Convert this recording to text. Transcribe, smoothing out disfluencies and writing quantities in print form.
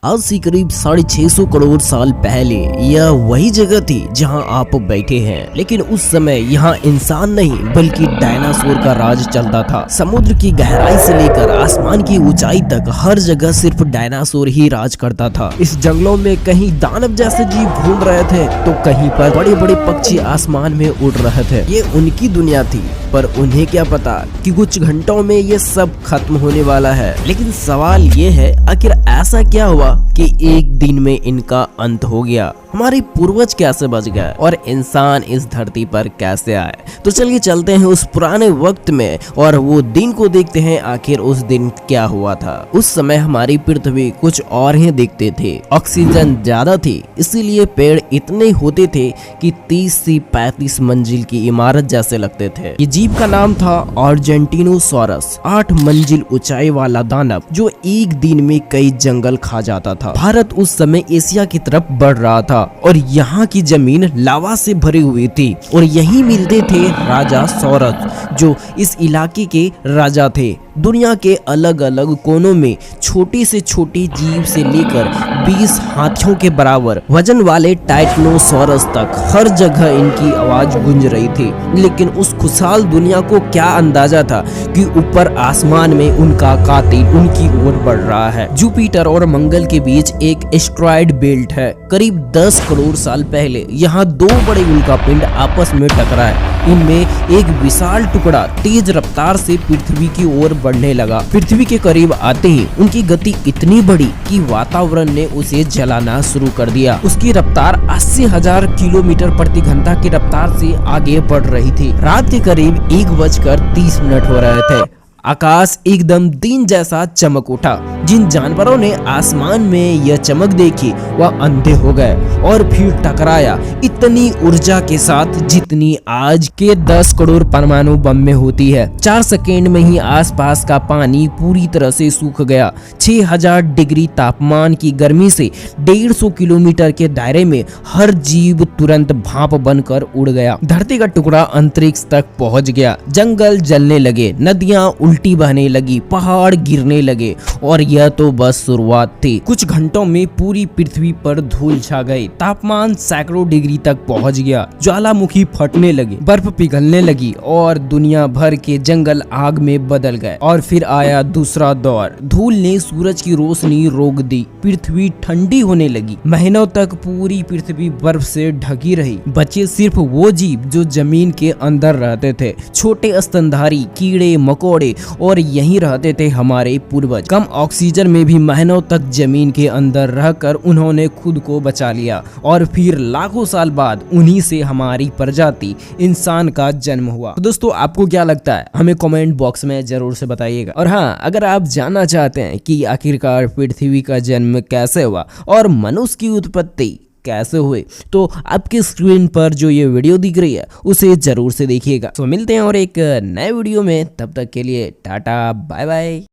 आज से करीब 650 करोड़ साल पहले यह वही जगह थी जहां आप बैठे हैं, लेकिन उस समय यहां इंसान नहीं बल्कि डायनासोर का राज चलता था। समुद्र की गहराई से लेकर आसमान की ऊंचाई तक हर जगह सिर्फ डायनासोर ही राज करता था। इस जंगलों में कहीं दानव जैसे जीव घूम रहे थे तो कहीं पर बड़े बड़े पक्षी आसमान में उड़ रहे थे। ये उनकी दुनिया थी, पर उन्हें क्या पता कि कुछ घंटों में ये सब खत्म होने वाला है। लेकिन सवाल ये है, आखिर ऐसा क्या हुआ कि एक दिन में इनका अंत हो गया? हमारे पूर्वज कैसे बच गए और इंसान इस धरती पर कैसे आए? तो चलिए चलते हैं उस पुराने वक्त में और वो दिन को देखते हैं, आखिर उस दिन क्या हुआ था। उस समय हमारी पृथ्वी कुछ और ही दिखते थे। ऑक्सीजन ज्यादा थी, इसीलिए पेड़ इतने होते थे कि 30 से 35 मंजिल की इमारत जैसे लगते थे। ये जीव का नाम था आर्जेंटिनोसॉरस, 8 मंजिल ऊंचाई वाला दानव जो एक दिन में कई जंगल खा जाता था। भारत उस समय एशिया की तरफ बढ़ रहा था और यहाँ की जमीन लावा से भरी हुई थी और यहीं मिलते थे राजा सौरस, जो इस इलाके के राजा थे। दुनिया के अलग अलग कोनों में छोटी से छोटी जीव से लेकर 20 हाथियों के बराबर वजन वाले टाइटनोसॉरस तक हर जगह इनकी आवाज गूंज रही थी। लेकिन उस खुशहाल दुनिया को क्या अंदाजा था कि ऊपर आसमान में उनका कातिल उनकी ओर बढ़ रहा है। जुपिटर और मंगल के बीच एक एस्टेरॉयड बेल्ट है। करीब 10 करोड़ साल पहले यहाँ 2 बड़े उल्कापिंड आपस में टकराए। इनमें एक विशाल टुकड़ा तेज रफ्तार से पृथ्वी की ओर बढ़ने लगा। पृथ्वी के करीब आते ही उनकी गति इतनी बढ़ी कि वातावरण ने उसे जलाना शुरू कर दिया। उसकी रफ्तार 80,000 किलोमीटर प्रति घंटा की रफ्तार से आगे बढ़ रही थी। रात के करीब 1:30 हो रहे थे। आकाश एकदम दिन जैसा चमक उठा। जिन जानवरों ने आसमान में यह चमक देखी वह अंधे हो गए और फिर टकराया इतनी ऊर्जा के साथ जितनी आज के 10 करोड़ परमाणु बम में होती है। 4 सेकेंड में ही आसपास का पानी पूरी तरह से सूख गया। 6000 डिग्री तापमान की गर्मी से 150 किलोमीटर के दायरे में हर जीव तुरंत भाप बनकर उड़ गया। धरती का टुकड़ा अंतरिक्ष तक पहुंच गया। जंगल जलने लगे, नदियां उल्टी बहने लगी, पहाड़ गिरने लगे और यह तो बस शुरुआत थी। कुछ घंटों में पूरी पृथ्वी पर धूल छा गई। तापमान सैकड़ों डिग्री तक पहुंच गया। ज्वालामुखी फटने लगे, बर्फ पिघलने लगी और दुनिया भर के जंगल आग में बदल गए। और फिर आया दूसरा दौर। धूल ने सूरज की रोशनी रोक दी। पृथ्वी ठंडी होने लगी। महीनों तक पूरी पृथ्वी बर्फ से ढकी रही। बचे सिर्फ वो जीव जो जमीन के अंदर रहते थे। छोटे स्तनधारी, कीड़े मकोड़े, और यहीं रहते थे हमारे पूर्वज। कम ऑक्सीजन में भी महीनों तक जमीन के अंदर रहकर उन्होंने खुद को बचा लिया और फिर लाखों साल बाद उन्हीं से हमारी प्रजाति इंसान का जन्म हुआ। तो दोस्तों, आपको क्या लगता है हमें कमेंट बॉक्स में जरूर से बताइएगा। और हाँ, अगर आप जानना चाहते हैं कि आखिरकार पृथ्वी का जन्म कैसे हुआ और मनुष्य की उत्पत्ति कैसे हुए, तो आपके स्क्रीन पर जो ये वीडियो दिख रही है उसे जरूर से देखिएगा। तो मिलते हैं और एक नए वीडियो में, तब तक के लिए टाटा बाय बाय।